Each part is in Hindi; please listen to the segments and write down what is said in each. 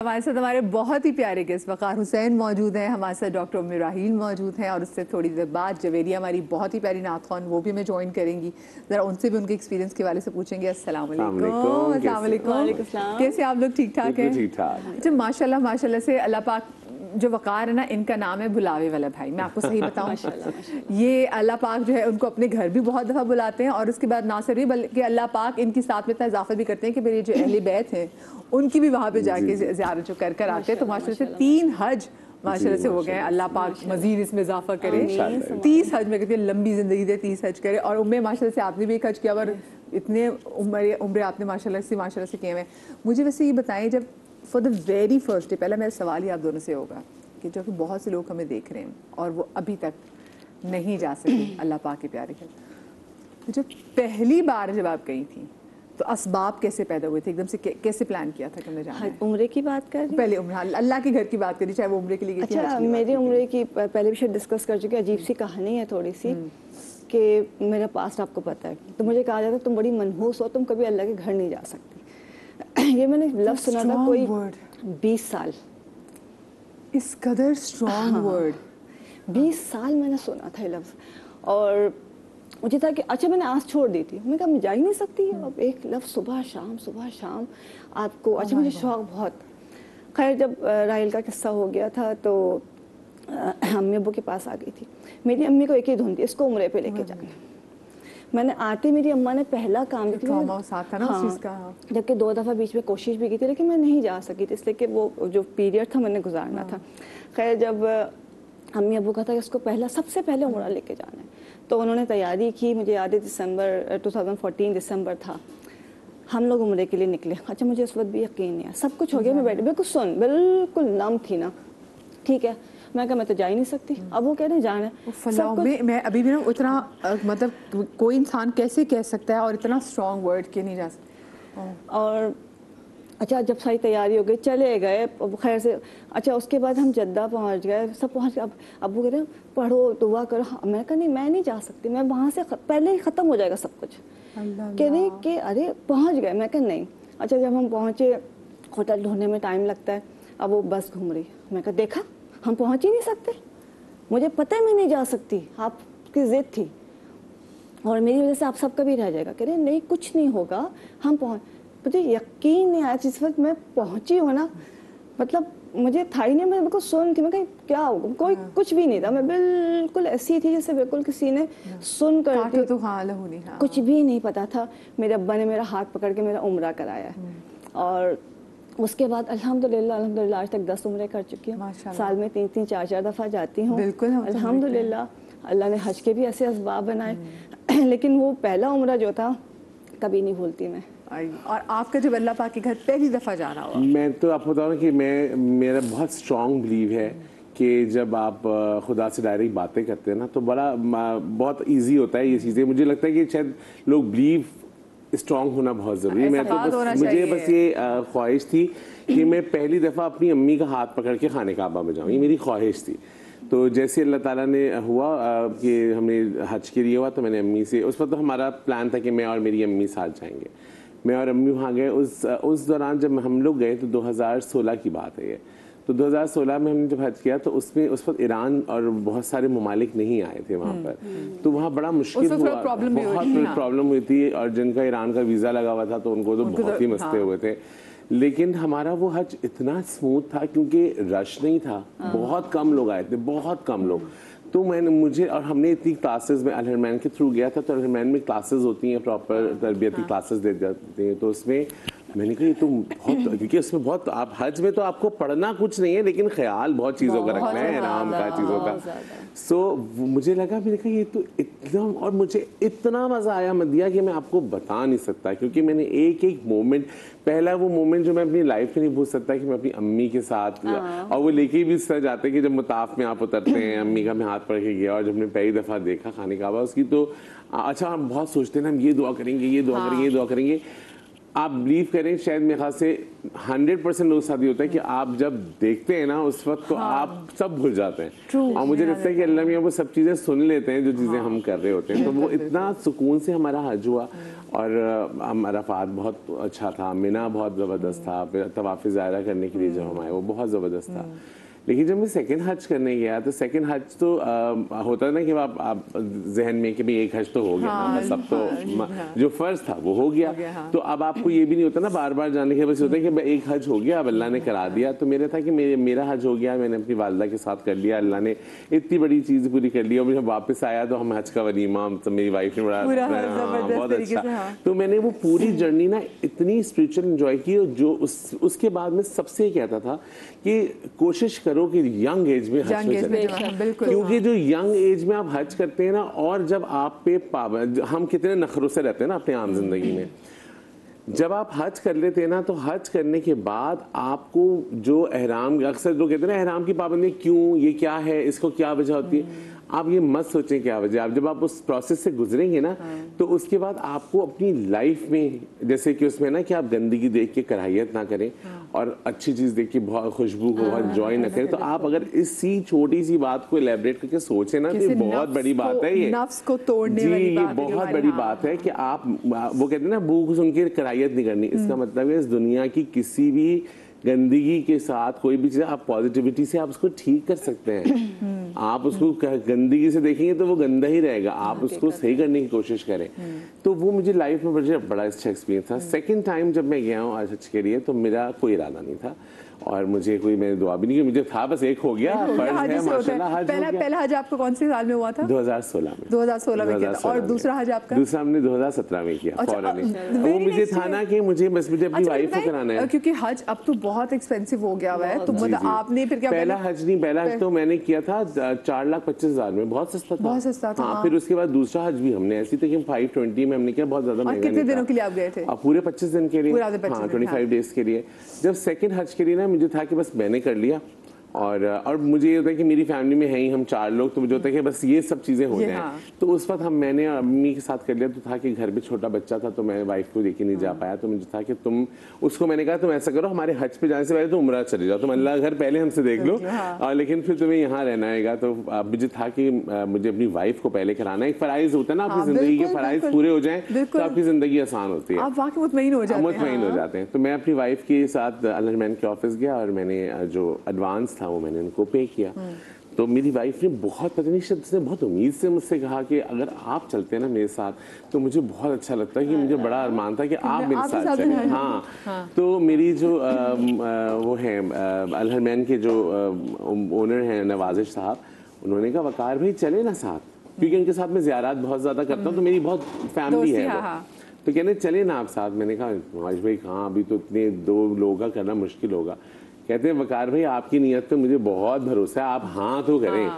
हमारे साथ हमारे बहुत ही प्यारे गेस्ट वक़ार हुसैन मौजूद हैं, हमारे साथ डॉक्टर उम्मे राहील मौजूद हैं और उससे थोड़ी देर बाद जवेरिया हमारी बहुत ही प्यारी नात ख़्वान वो भी हमें ज्वाइन करेंगी। ज़रा उनसे भी उनके एक्सपीरियंस के वाले से पूछेंगे। अस्सलाम वालेकुम, कैसे आप लोग? ठीक ठाक हैं? ठीक ठाक। अच्छा, माशाल्लाह माशाल्लाह से अल्लाह पाक जो वक़ार है ना, इनका नाम है बुलावे वाला भाई। मैं आपको सही बताऊं, ये अल्लाह पाक जो है उनको अपने घर भी बहुत दफ़ा बुलाते हैं और उसके बाद ना सिर्फ बल्कि अल्लाह पाक इनकी साथ में इतना इजाफा भी करते हैं कि मेरे जो अहले बैत हैं उनकी भी वहाँ पे जाके ज़ियारत जो कर आते हैं। तो माशाल्लाह से 3 हज माशाल्लाह से हो गए। अल्लाह पाक मज़ीद इसमें इजाफा करे। 30 हज में कहती है लंबी ज़िंदगी दे, 30 हज करे। और उम्मे माशाल्लाह से आपने भी एक हज किया और इतने उम्र आपने माशाल्लाह से किए हैं। मुझे वैसे ये बताएं, जब for the very first day, पहला मेरा सवाल ही आप दोनों से होगा कि जो कि बहुत से लोग हमें देख रहे हैं और वो अभी तक नहीं जा सके अल्लाह पाक के प्यारे घर, तो जब पहली बार जब आप गई थी तो असबाब कैसे पैदा हुए थे? एकदम से कैसे प्लान किया था कि मैं जाना है? उम्रे की बात कर रही? पहले उम्र, अल्लाह के घर की बात करी, चाहे वो उम्रे के लिए गई थी। अच्छा, मेरी उम्रे की पहले भी शायद डिस्कस कर चुके। अजीब सी कहानी है थोड़ी सी कि मेरा पास्ट आपको पता है। तो मुझे कहा जाता है तुम बड़ी मनहूस हो, तुम कभी अल्लाह के घर नहीं जा सकती। ये मैंने लफ्ज़ सुना था कोई 20 साल। इस कदर स्ट्रॉन्ग वर्ड 20 साल मैंने सुना था ये लफ्ज़। और मुझे था कि अच्छा, मैंने आस छोड़ दी थी। मैंने कहा मैं जा ही नहीं सकती अब, एक लफ्ज़ सुबह शाम आपको। अच्छा, मुझे शौक़ बहुत। खैर, जब राहिल का किस्सा हो गया था तो अम्मी अब्बू के पास आ गई थी। मेरी अम्मी को एक ही धुन थी, इसको उम्रे पे लेके जाना। मैंने आते मेरी अम्मा ने पहला काम किया ना, जबकि 2 दफ़ा बीच में कोशिश भी की थी, लेकिन मैं नहीं जा सकी थी इसलिए कि वो जो पीरियड था मैंने गुजारना था। खैर, जब अम्मी अब्बू का था कि उसको सबसे पहले उम्रा लेके जाना है, तो उन्होंने तैयारी की। मुझे याद है दिसंबर 2014 दिसंबर था, हम लोग उम्रे के लिए निकले। अच्छा, मुझे उस वक्त भी यकीन नहीं है, सब कुछ हो गया, मैं बैठी बिल्कुल नम थी ना। ठीक है, मैं कहा मैं तो जा ही नहीं सकती। अब वो कह रहे जाना है। मैं अभी भी ना उतना मतलब कोई इंसान कैसे कह सकता है और इतना स्ट्रॉन्ग वर्ड के नहीं जा सकता। और अच्छा, जब सारी तैयारी हो गई, चले गए खैर से। अच्छा, उसके बाद हम जद्दा पहुंच गए, सब पहुंच गए। अब अब्बू कह रहे हैं पढ़ो, दुआ करो। मैं कहा नहीं, मैं नहीं जा सकती, मैं वहाँ से पहले ही ख़त्म हो जाएगा सब कुछ। कह रहे कि अरे पहुँच गए। मैं कहा नहीं। अच्छा, जब हम पहुँचे, होटल ढूंढने में टाइम लगता है। अब वो बस घूम रही। मैं कहा देखा, हम पहुँच ही नहीं सकते, मुझे पता है मैं नहीं जा सकती, आपकी ज़िद थी और मेरी वजह से आप सबका भी रह जाएगा। कह रहे नहीं, कुछ नहीं होगा, हम पहुँच। मुझे यकीन नहीं आया जिस वक्त मैं पहुंची हूँ ना, मतलब मुझे था ही नहीं। मैं बिल्कुल सुन थी, मैं कहीं क्या होगा, कोई कुछ भी नहीं था। मैं बिल्कुल ऐसी थी जैसे बिल्कुल किसी ने सुन कर तो कुछ भी नहीं पता था। मेरे अब्बा ने मेरा हाथ पकड़ के मेरा उम्रा कराया और उसके बाद अल्हम्दुलिल्लाह आज तक 10 उम्रे कर चुकी हूँ। साल में 3-3 4-4 दफ़ा जाती हूँ अल्हम्दुलिल्लाह। अल्लाह ने हज के भी ऐसे असबाब बनाए लेकिन वो पहला उम्रा जो था कभी नहीं भूलती मैं। और आपका जब अल्लाह पाक के घर पहली दफ़ा जाना हुआ? मैं तो आपको बताऊँ ना कि मेरा बहुत स्ट्रॉन्ग बिलीव है कि जब आप खुदा से डायरेक्ट बातें करते हैं ना तो बहुत इजी होता है ये चीज़ें। मुझे लगता है कि शायद लोग बिलीव स्ट्रॉन्ग होना बहुत ज़रूरी है। मैं तो मुझे बस ये ख्वाहिश थी कि मैं पहली दफ़ा अपनी अम्मी का हाथ पकड़ के खाने काबा में जाऊँ, ये मेरी ख्वाहिश थी। तो जैसे अल्लाह ताला ने हुआ कि हमें हज के लिए हुआ तो मैंने अम्मी से, उस पर तो हमारा प्लान था कि मैं और मेरी अम्मी साथ जाएंगे। मैं और अम्मी वहाँ गए। उस दौरान जब हम लोग गए तो 2016 की बात है ये। तो 2016 में हमने जब हज किया तो उसमें उस वक्त ईरान और बहुत सारे ममालिक नहीं आए थे वहाँ पर। तो वहाँ बड़ा मुश्किल हुआ, बहुत प्रॉब्लम हुई थी। और जिनका ईरान का वीज़ा लगा हुआ था तो उनको तो बहुत ही मसले हुए थे। लेकिन हमारा वो हज इतना स्मूथ था क्योंकि रश नहीं था, बहुत कम लोग आए थे, बहुत कम लोग। तो मुझे और हमने इतनी क्लासेस में अल-हरमैन के थ्रू गया था। तो अल-हरमैन में क्लासेस होती हैं, प्रॉपर तरबियती क्लासेस दे जाती हैं। तो उसमें मैंने कहा ये तो बहुत, क्योंकि उसमें बहुत आप हज में तो आपको पढ़ना कुछ नहीं है लेकिन ख्याल बहुत चीज़ों का रखना है, आराम का चीज़ों का। सो मुझे लगा, मैंने कहा ये तो इतना, और मुझे इतना मज़ा आया मदिया कि मैं आपको बता नहीं सकता। क्योंकि मैंने एक मोमेंट, पहला वो मोमेंट जो मैं अपनी लाइफ में नहीं भूल सकता कि मैं अपनी अम्मी के साथ, और वो लेके भी इस तरह जाते कि जब मुताफ में आप उतरते हैं, अम्मी का मैं हाथ पकड़ के गया और जब मैंने पहली दफ़ा देखा खाने काबा उसकी, तो अच्छा हम बहुत सोचते हैं ना हम ये दुआ करेंगे, ये दुआ करेंगे, ये दुआ करेंगे। आप बिलीव करें, शायद मेरे ख्याल से 100% लोग साथ ही होता है कि आप जब देखते हैं ना उस वक्त तो आप सब भूल जाते हैं। True, और मुझे लगता है कि अल्लाह मियां वो सब चीज़ें सुन लेते हैं जो चीज़ें हम कर रहे होते हैं, तो वो इतना सुकून से हमारा हज हुआ। और हम अरफात बहुत अच्छा था, मिना बहुत ज़बरदस्त था, फिर तवाफ़ ज़ायरा करने के लिए जब हम आए वो बहुत ज़बरदस्त था। लेकिन जब मैं सेकंड हज करने गया तो सेकंड हज तो होता है ना कि आप जहन में कि भाई एक हज तो हो गया ना, सब तो जो फर्ज था वो हो गया, तो अब आपको ये भी नहीं होता ना बार बार जाने के, बस होता है कि भाई एक हज हो गया, अब अल्लाह ने करा दिया। तो मेरा था कि मेरा हज हो गया, मैंने अपनी वालदा के साथ कर लिया, अल्लाह ने इतनी बड़ी चीज़ पूरी कर ली। और जब वापस आया तो हम हज का वलीमा, तो मेरी वाइफ ने बड़ा बहुत अच्छा, तो मैंने वो पूरी जर्नी ना इतनी स्पिरिचुअल एंजॉय की। जो उसके बाद में सबसे कहता था कि कोशिश करो कि यंग एज में हज में चले, क्योंकि जो यंग एज में आप हज करते हैं ना, और जब आप पे हम कितने नखरों से रहते हैं ना अपने आम जिंदगी में, जब आप हज कर लेते हैं ना तो हज करने के बाद आपको जो एहराम, अक्सर लोग कहते हैं ना एहराम की पाबंदी क्यों, ये क्या है, इसको क्या वजह होती है, आप ये मत सोचें क्या वजह। आप जब आप उस प्रोसेस से गुजरेंगे ना तो उसके बाद आपको अपनी लाइफ में, जैसे कि उसमें ना कि आप गंदगी देख के कराहियत ना करें और अच्छी चीज़ देख के बहुत खुशबू को बहुत एंजॉय ना करें, तो आप अगर इसी छोटी सी बात को एलेबरेट करके सोचें ना तो ये बहुत बड़ी बात है। ये नफ्स को तोड़ने वाली बात है, बहुत बड़ी बात है कि आप, वो कहते हैं ना भूख सुन के कराहियत नहीं करनी, इसका मतलब है इस दुनिया की किसी भी गंदगी के साथ कोई भी चीज़ आप पॉजिटिविटी से आप उसको ठीक कर सकते हैं। आप उसको गंदगी से देखेंगे तो वो गंदा ही रहेगा, आप उसको सही करने की कोशिश करें। तो वो मुझे लाइफ में बड़ा अच्छा एक्सपीरियंस था। सेकंड टाइम जब मैं गया हूँ हज के लिए तो मेरा कोई इरादा नहीं था और मुझे कोई मैंने दुआ भी नहीं की, मुझे था बस एक हो गया, फर्ज है माशाल्लाह हज हो गया। पहला हज आपको कौन से साल में हुआ था? 2016 में। 2016 में किया था। और दूसरा हज आपका? दूसरा हमने 2017 में किया। वो मुझे था ना कि मुझे अपनी वाइफ को कराना है, क्योंकि हज अब तो बहुत एक्सपेंसिव हो गया हुआ है, तो मतलब आपने फिर क्या? पहला हज तो मैंने किया था 4,25,000 में, बहुत सस्ता था, बहुत सस्ता था। हाँ, फिर उसके बाद दूसरा हज भी हमने ऐसी थी कि 520 में हमने किया, बहुत ज्यादा महंगा। कितने दिनों के लिए आप गए थे? पूरे 25 दिन के लिए, हाँ 25 डेज के लिए। जब सेकंड हज के लिए ना मुझे था कि बस मैंने कर लिया और मुझे ये होता है कि मेरी फैमिली में है ही हम 4 लोग, तो मुझे होता है कि बस ये सब चीज़ें हो जाएं। तो उस वक्त मैंने अम्मी के साथ कर लिया, तो था कि घर पे छोटा बच्चा था तो मैं वाइफ को लेके नहीं जा पाया, तो मुझे था कि तुम उसको, मैंने कहा तुम ऐसा करो हमारे हज पे जाने से पहले तुम उम्रा चले जाओ, तुम अल्लाह घर पहले हमसे देख लो, लेकिन फिर तुम्हें यहाँ रहना है। तो मुझे था कि मुझे अपनी वाइफ को पहले कराना है। एक फराइज होता है ना, आपकी जिंदगी के फराइज पूरे हो जाएं तो आपकी जिंदगी आसान होती है, आप वाकई मुतमईन हो जाते हैं। तो मैं अपनी वाइफ के साथ अल-रहमान के ऑफिस गया और मैंने जो एडवांस था वो मैंने उनको पे किया। तो मेरी वाइफ ने बहुत, पता नहीं शायद उसने बहुत उम्मीद से मुझसे कहा कि अगर आप चलते हैं ना मेरे साथ तो मुझे बहुत अच्छा लगता है, कि मुझे बड़ा अरमान था कि आप मेरे साथ चलें। हाँ, तो मेरी जो वो है अल-रहमान के जो ओनर हैं नवाजिश साहब, उन्होंने कहा वकार भाई चले ना साथ, क्योंकि उनके साथ मैं ज़ियारत बहुत ज़्यादा करता हूँ, तो मेरी बहुत फैमिली है वो, तो कहने चले ना आप साथ। मैंने कहा नवाज भाई कहाँ, अभी तो इतने 2 लोगों का करना मुश्किल होगा। कहते हैं वकार भाई आपकी नीयत पे मुझे बहुत भरोसा है, आप हाँ तो करें।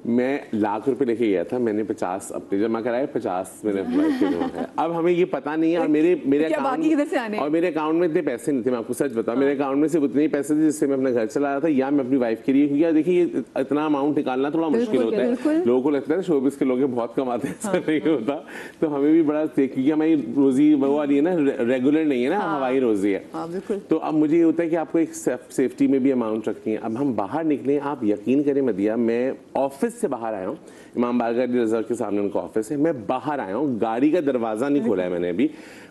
मैं लाख रुपए लेके गया था, मैंने 50 अपने जमा कराए, 50 मैंने वाइफ के जमा कराए। अब हमें ये पता नहीं है, और मेरे अकाउंट में इतने पैसे नहीं थे, मैं आपको सच बताऊं, मेरे अकाउंट में सिर्फ उतने ही पैसे थे जिससे मैं अपना घर चला रहा था, या मैं अपनी वाइफ के लिए, क्योंकि देखिए ये इतना अमाउंट निकालना थोड़ा मुश्किल होता है। लोगों को लगता है शोबिस के लोग बहुत कमाते हैं, ऐसा नहीं होता। तो हमें भी बड़ा, क्योंकि हमारी रोजी वो वाली है ना, रेगुलर नहीं है ना, हवाई रोजी है। तो अब मुझे ये होता है कि आपको एक सेफ्टी में भी अमाउंट रखनी है। अब हम बाहर निकले, आप यकीन करें मदिया, मैं ऑफिस से बाहर आया हूँ, इमाम बारगाह रिजर्व के सामने उनका ऑफिस है, मैं बाहर आया हूँ, गाड़ी का दरवाज़ा नहीं खोला है मैंने अभी,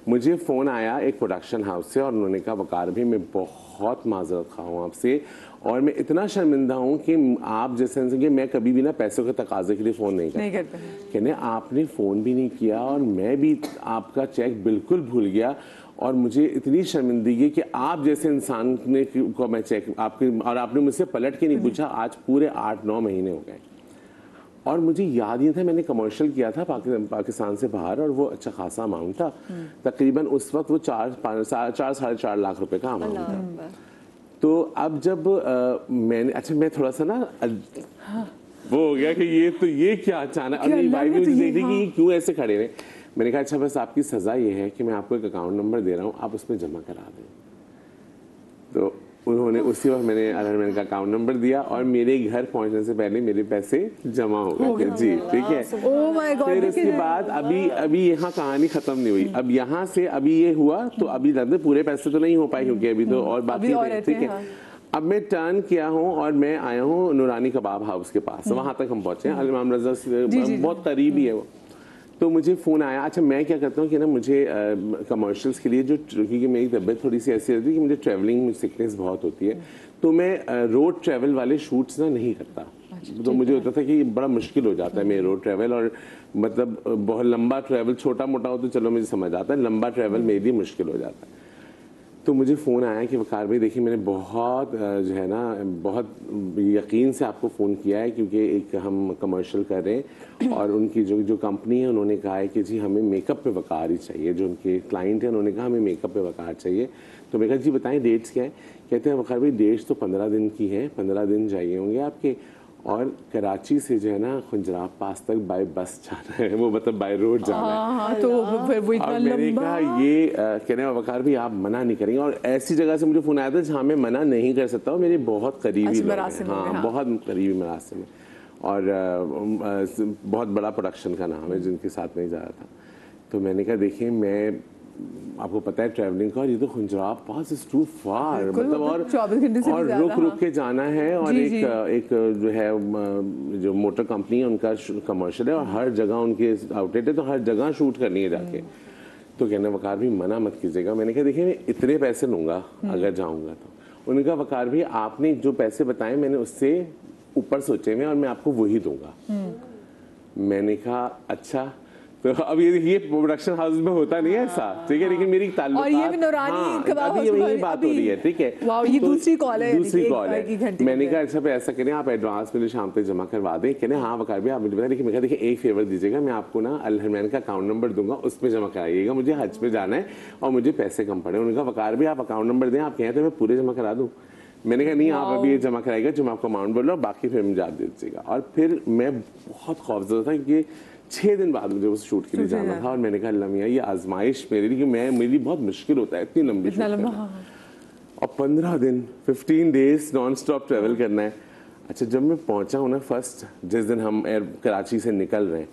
मुझे फ़ोन आया एक प्रोडक्शन हाउस से और उन्होंने कहा वकार भाई मैं बहुत माजरत खा हूँ आपसे, और मैं इतना शर्मिंदा हूँ कि आप जैसे कि मैं कभी भी ना पैसों के तकाजे के लिए फ़ोन नहीं करता। कहने आपने फ़ोन भी नहीं किया और मैं भी आपका चेक बिल्कुल भूल गया, और मुझे इतनी शर्मिंदगी कि आप जैसे इंसान ने को मैं चेक आपके, और आपने मुझसे पलट के नहीं पूछा। आज पूरे 8-9 महीने हो गए और मुझे याद नहीं था, मैंने कमर्शियल किया था पाकिस्तान से बाहर, और वो अच्छा खासा अमाउंट था, तकरीबन उस वक्त वो 4-4.5 लाख रुपए का अमाउंट था। तो अब जब मैंने, अच्छा मैं थोड़ा सा ना वो हो गया कि ये क्या अचानक, अपनी वाइफ ने मुझे देख ली कि क्यों ऐसे खड़े रहे। मैंने कहा अच्छा बस आपकी सज़ा ये है कि मैं आपको एक अकाउंट नंबर दे रहा हूँ, आप उसमें जमा करा दें। तो उन्होंने उसी वक्त मैंने अलहरमैन का अकाउंट नंबर दिया और मेरे घर पहुंचने से पहले मेरे पैसे जमा हो गए थे जी, ठीक है। Oh my God. फिर उसके बाद अभी यहाँ कहानी खत्म नहीं हुई। अब यहाँ से अभी ये हुआ तो अभी लगता पूरे पैसे तो नहीं हो पाए क्योंकि अभी तो और बाकी थे, ठीक है। अब मैं टर्न किया हूँ और मैं आया हूँ नूरानी कबाब हाउस के पास, वहां तक हम पहुंचे हैं, इमाम रजा से बहुत करीब ही है वो। तो मुझे फ़ोन आया। अच्छा मैं क्या करता हूँ कि ना मुझे कमर्शियल्स के लिए जो, क्योंकि मेरी तबीयत थोड़ी सी ऐसी रहती है कि मुझे ट्रैवलिंग में सिकनेस बहुत होती है, तो मैं रोड ट्रैवल वाले शूट्स ना नहीं करता। तो मुझे होता था कि बड़ा मुश्किल हो जाता है मेरे रोड ट्रैवल, और मतलब बहुत लंबा ट्रैवल, छोटा मोटा हो तो चलो मुझे समझ आता है, लंबा ट्रैवल मेरे लिए मुश्किल हो जाता है। तो मुझे फ़ोन आया कि वकार भाई देखिए मैंने बहुत जो है ना बहुत यकीन से आपको फ़ोन किया है क्योंकि एक हम कमर्शियल कर रहे हैं और उनकी जो कंपनी है उन्होंने कहा है कि जी हमें मेकअप पे वकार ही चाहिए, जो उनके क्लाइंट हैं उन्होंने कहा हमें मेकअप पे वकार चाहिए। तो मैं कहा जी बताएं डेट्स क्या है। कहते हैं वकार भाई डेट्स तो 15 दिन की है, 15 दिन चाहिए होंगे आपके, और कराची से जो है ना खुंजराब पास तक बाय बस जाना है, वो मतलब बाय रोड जाना है। हाँ, तो फिर वो इतना लंबा। मैंने कहा ये कहने हैं वकार भी आप मना नहीं करेंगे, और ऐसी जगह से मुझे फोन आया था जहाँ मैं मना नहीं कर सकता हूँ, मेरे बहुत करीबी लोग हैं, हाँ बहुत करीबी मरासिम है, और बहुत बड़ा प्रोडक्शन का नाम है जिनके साथ नहीं जा रहा था। तो मैंने कहा देखिए मैं आपको पता है ट्रैवलिंग का, ये तो खुंजराब पास इज टू फार, मतलब और 24 घंटे से और रुक के जाना है, और एक जो है जो मोटर कंपनी है उनका कमर्शियल है और हर जगह उनके आउटलेट है, तो हर जगह शूट करनी है जाके। तो कहने वकार भी मना मत कीजिएगा। मैंने कहा देखिए मैं इतने पैसे लूँगा अगर जाऊँगा तो। उन्होंने कहा वकार भी आपने जो पैसे बताए मैंने उससे ऊपर सोचे हुए और मैं आपको वही दूंगा। मैंने कहा अच्छा। तो अब ये प्रोडक्शन हाउस में होता नहीं है ऐसा, ठीक है, लेकिन मेरी ताल्लुकात, और ये भी नौरानी कबाब अभी यही बात हो रही है, ठीक है। ये दूसरी कॉल है, दूसरी कॉल है। मैंने कहा अच्छा ऐसा करें आप एडवांस में शाम तक जमा करवा दें। कहने हाँ वकार भी आप मुझे बताएं, लेकिन मैं देखिए एक फेवर दीजिएगा, मैं आपको ना अलहरमैन का अकाउंट नंबर दूंगा, उसमें जमा कराइएगा, मुझे हज पे जाना है और मुझे पैसे कम पड़े। उन्होंने कहा वकार भी आप अकाउंट नंबर दें, आप कहें तो मैं पूरे जमा करा दूँ। मैंने कहा नहीं आप अभी ये जमा कराएगा जो मैं आपको अमाउंट बोल रहा हूँ, बाकी फिर मुझे आप दे दीजिएगा। और फिर मैं बहुत खौफजदा था क्योंकि 6 दिन बाद मुझे उस शूट के लिए जाना था, और मैंने कहा अल्लाह मियां ये आजमाइश मेरे लिए, मेरी बहुत मुश्किल होता है इतनी लंबी शूट करना, और 15 दिन 15 डेज नॉन स्टॉप ट्रैवल करना है। अच्छा जब मैं पहुंचा हूँ ना फर्स्ट, जिस दिन हम कराची से निकल रहे हैं,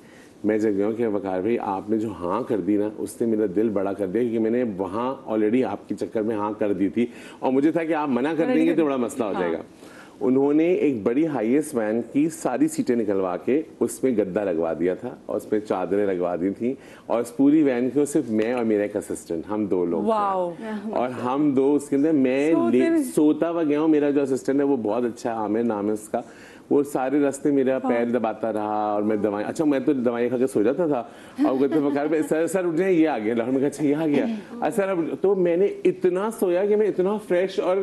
मैं जब गया हूँ कि वकार भाई आपने जो हाँ कर दी ना उसने मेरा दिल बड़ा कर दिया, क्योंकि मैंने वहाँ ऑलरेडी आपके चक्कर में हाँ कर दी थी और मुझे था कि आप मना कर देंगे तो बड़ा मसला हो जाएगा। उन्होंने एक बड़ी हाईएस्ट वैन की सारी सीटें निकलवा के उसमें गद्दा लगवा दिया था और उसमें चादरें लगवा दी थी, और उस पूरी वैन को सिर्फ मैं और मेरा एक असिस्टेंट, हम 2 लोग थे, और हम 2 उसके अंदर मैं सोता हुआ गया हूँ। मेरा जो असिस्टेंट है वो बहुत अच्छा है, आमिर नाम है उसका, वो सारे रास्ते मेरा पैर दबाता रहा और मैं दवाई, अच्छा मैं तो दवाई खा के सो जाता था, और कहते वकार सर सर उठ जाए ये आ गया, मैं अच्छा ये आ गया सर। तो मैंने इतना सोया कि मैं इतना फ्रेश और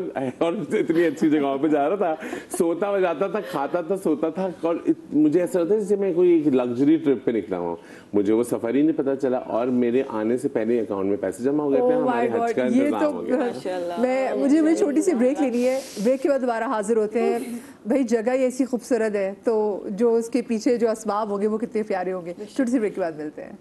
इतनी अच्छी जगहों पे जा रहा था, सोता हुआ जाता था, खाता था, सोता था, और मुझे ऐसा होता है जैसे मैं कोई लग्जरी ट्रिप पे निकला हूँ। मुझे वो सफर ही नहीं पता चला और मेरे आने से पहले अकाउंट में पैसे जमा हो गए थे, हमारे हज का इंतजाम हो गया। मुझे छोटी सी ब्रेक लेनी है, ब्रेक के बाद दोबारा हाजिर होते हैं। भाई जगह ही ऐसी खूबसूरत है, तो जो उसके पीछे जो असबाब होंगे वो कितने प्यारे होंगे। छोटी सी ब्रेक के बाद मिलते हैं।